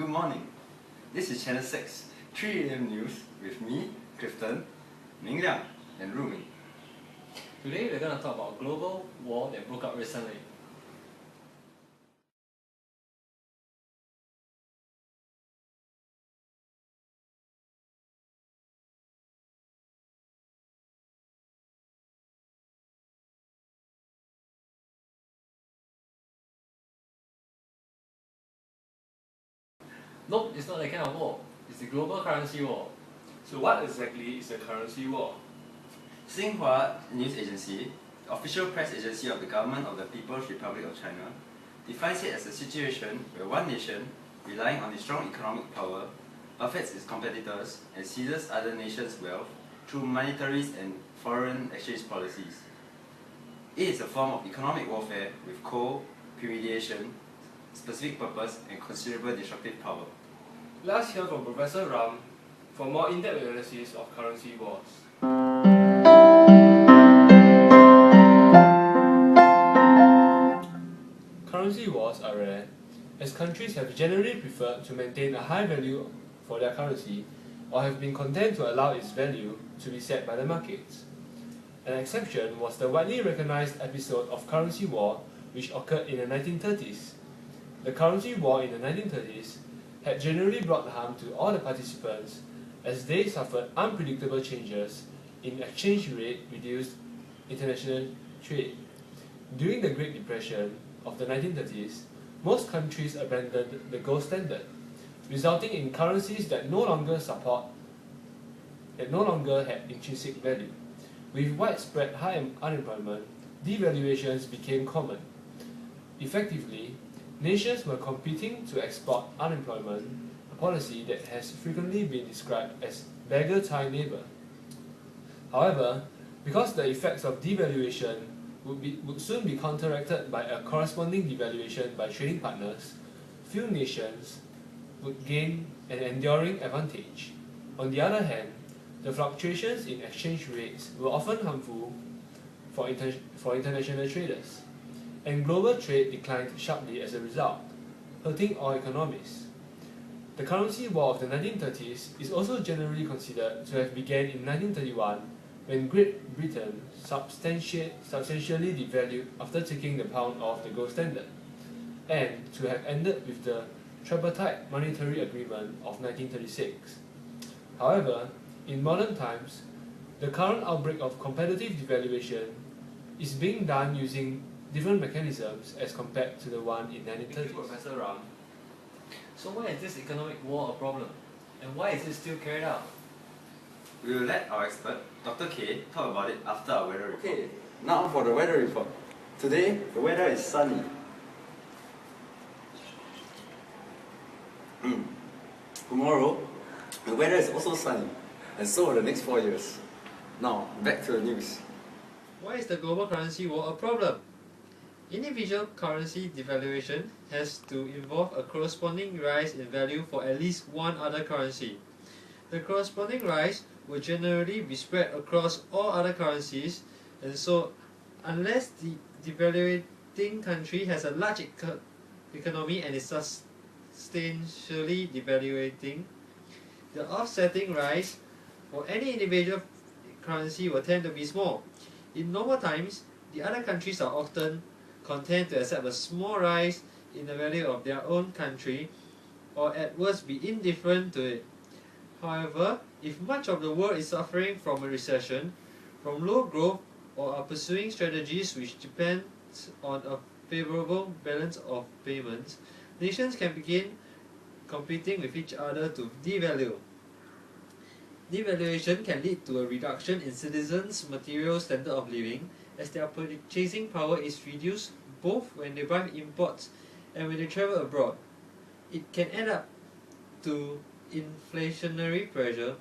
Good morning. This is Channel 6, 3 AM News with me, Clifton, Ming Liang, and Rumi. Today we're going to talk about a global war that broke out recently. Nope, it's not that kind of war. It's the global currency war. So what exactly is a currency war? Xinhua News Agency, the official press agency of the government of the People's Republic of China, defines it as a situation where one nation, relying on its strong economic power, buffets its competitors and seizes other nations' wealth through monetary and foreign exchange policies. It is a form of economic warfare with co-premeditation, specific purpose, and considerable destructive power. Let's hear from Professor Ram for more in-depth analysis of currency wars. Currency wars are rare, as countries have generally preferred to maintain a high value for their currency or have been content to allow its value to be set by the markets. An exception was the widely recognized episode of currency war which occurred in the 1930s. The currency war in the 1930s had generally brought harm to all the participants as they suffered unpredictable changes in exchange rate reduced international trade. During the Great Depression of the 1930s, most countries abandoned the gold standard, resulting in currencies that no longer had intrinsic value. With widespread high unemployment, devaluations became common. Effectively, nations were competing to export unemployment, a policy that has frequently been described as beggar thy neighbor. However, because the effects of devaluation would soon be counteracted by a corresponding devaluation by trading partners, few nations would gain an enduring advantage. On the other hand, the fluctuations in exchange rates were often harmful for international traders, and global trade declined sharply as a result, hurting all economies. The currency war of the 1930s is also generally considered to have begun in 1931 when Great Britain substantially devalued after taking the pound off the gold standard, and to have ended with the tripartite monetary agreement of 1936. However, in modern times, the current outbreak of competitive devaluation is being done using different mechanisms as compared to the one in 1930s. Thank you, Professor Ram. So why is this economic war a problem? And why is it still carried out? We will let our expert, Dr. K, talk about it after our weather report. Okay, now for the weather report. Today, the weather is sunny. Tomorrow, the weather is also sunny, and so for the next 4 years. Now, back to the news. Why is the global currency war a problem? Individual currency devaluation has to involve a corresponding rise in value for at least one other currency. The corresponding rise will generally be spread across all other currencies, and so unless the devaluating country has a large economy and is substantially devaluating, the offsetting rise for any individual currency will tend to be small. In normal times, the other countries are often content to accept a small rise in the value of their own country, or at worst be indifferent to it. However, if much of the world is suffering from a recession, from low growth, or are pursuing strategies which depend on a favorable balance of payments, nations can begin competing with each other to devalue. Devaluation can lead to a reduction in citizens' material standard of living, as their purchasing power is reduced both when they buy imports and when they travel abroad. It can add up to inflationary pressure.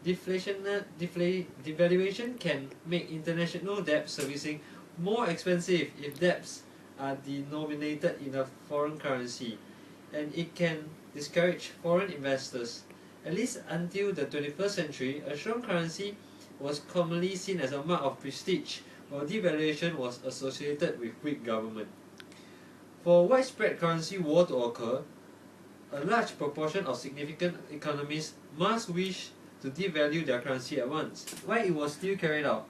Devaluation can make international debt servicing more expensive if debts are denominated in a foreign currency, and it can discourage foreign investors. At least until the 21st century, a strong currency was commonly seen as a mark of prestige, while devaluation was associated with weak government. For widespread currency war to occur, a large proportion of significant economies must wish to devalue their currency at once. Why it was still carried out?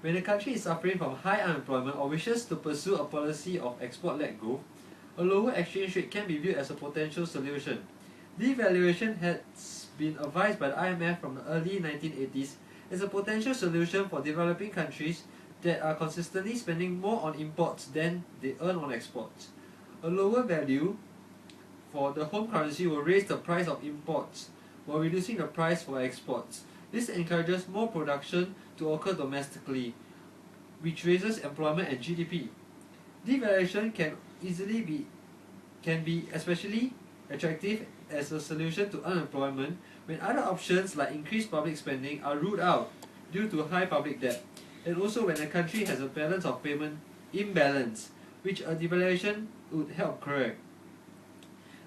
When a country is suffering from high unemployment or wishes to pursue a policy of export-led growth, a lower exchange rate can be viewed as a potential solution. Devaluation has been advised by the IMF from the early 1980s as a potential solution for developing countries that are consistently spending more on imports than they earn on exports. A lower value for the home currency will raise the price of imports while reducing the price for exports. This encourages more production to occur domestically, which raises employment and GDP. Devaluation can be especially attractive as a solution to unemployment when other options like increased public spending are ruled out due to high public debt, and also when a country has a balance of payment imbalance, which a devaluation would help correct.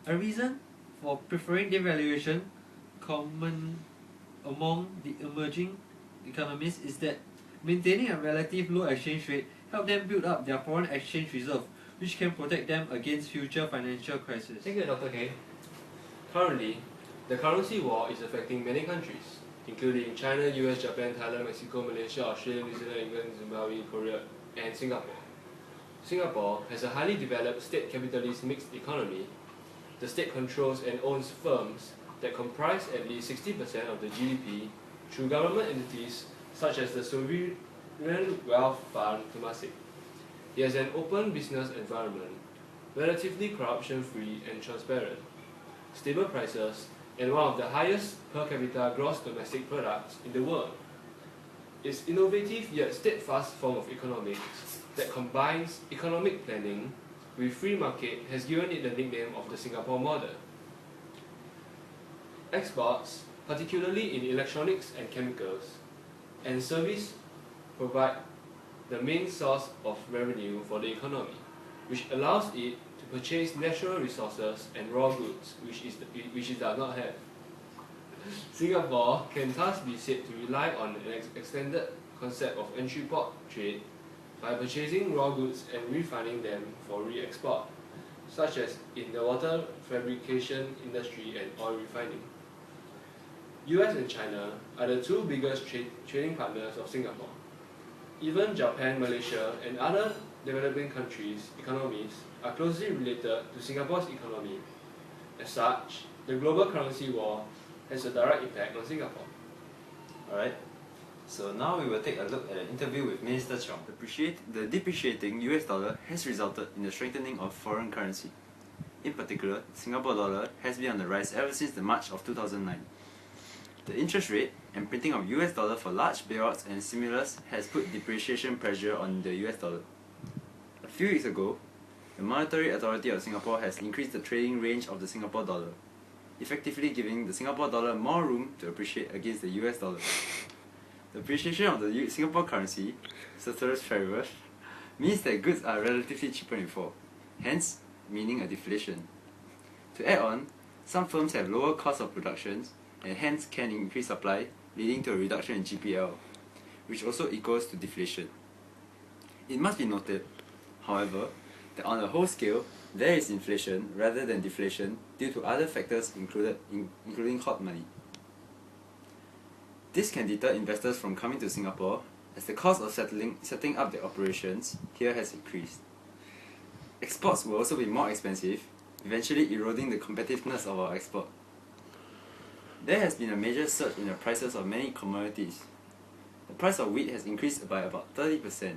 A reason for preferring devaluation, common among the emerging economies, is that maintaining a relative low exchange rate helps them build up their foreign exchange reserve, which can protect them against future financial crises. Thank you, Dr. K. Currently, the currency war is affecting many countries, including China, US, Japan, Thailand, Mexico, Malaysia, Australia, New Zealand, England, Zimbabwe, Korea, and Singapore. Singapore has a highly developed state capitalist mixed economy. The state controls and owns firms that comprise at least 60% of the GDP through government entities such as the Sovereign Wealth Fund Temasek. It has an open business environment, relatively corruption-free and transparent, stable prices, and one of the highest per capita gross domestic products in the world. Its innovative yet steadfast form of economics that combines economic planning with free market has given it the nickname of the Singapore model. Exports, particularly in electronics and chemicals, and service provide the main source of revenue for the economy, which allows it to purchase natural resources and raw goods, which it does not have. Singapore can thus be said to rely on an extended concept of entry port trade by purchasing raw goods and refining them for re-export, such as in the water fabrication industry and oil refining. US and China are the two biggest trading partners of Singapore. Even Japan, Malaysia, and other developing countries' economies are closely related to Singapore's economy. As such, the global currency war has a direct impact on Singapore. Alright, so now we will take a look at an interview with Minister Chong. The depreciating US dollar has resulted in the strengthening of foreign currency. In particular, Singapore dollar has been on the rise ever since the March of 2009. The interest rate and printing of US dollar for large bailouts and stimulus has put depreciation pressure on the US dollar. A few weeks ago, the Monetary Authority of Singapore has increased the trading range of the Singapore dollar, effectively giving the Singapore dollar more room to appreciate against the US dollar. The appreciation of the Singapore currency, ceteris paribus, means that goods are relatively cheaper than before, hence meaning a deflation. To add on, some firms have lower cost of production and hence can increase supply, leading to a reduction in GPL, which also equals to deflation. It must be noted, however, that on a whole scale, there is inflation rather than deflation due to other factors including hot money. This can deter investors from coming to Singapore as the cost of setting up their operations here has increased. Exports will also be more expensive, eventually eroding the competitiveness of our export. There has been a major surge in the prices of many commodities. The price of wheat has increased by about 30%.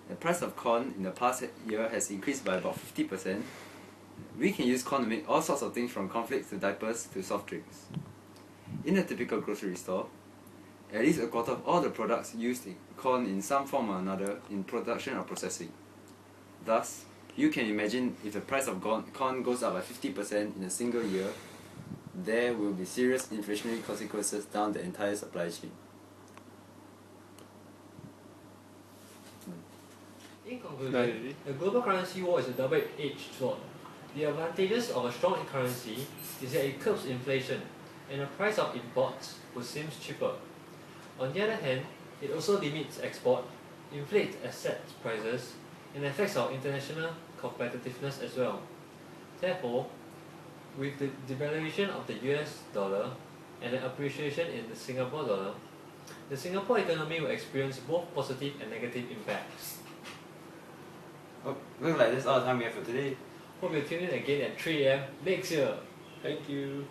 The price of corn in the past year has increased by about 50%. We can use corn to make all sorts of things from cornflakes to diapers to soft drinks. In a typical grocery store, at least a quarter of all the products used in corn in some form or another in production or processing. Thus, you can imagine if the price of corn goes up by 50% in a single year, there will be serious inflationary consequences down the entire supply chain. In conclusion, the global currency war is a double-edged sword. The advantages of a strong currency is that it curbs inflation, and the price of imports would seem cheaper. On the other hand, it also limits export, inflates asset prices, and affects our international competitiveness as well. Therefore, With the devaluation of the US dollar and the appreciation in the Singapore dollar, the Singapore economy will experience both positive and negative impacts. Oh, looks like that's all the time we have for today. Hope you tune in again at 3 AM next year. Thank you.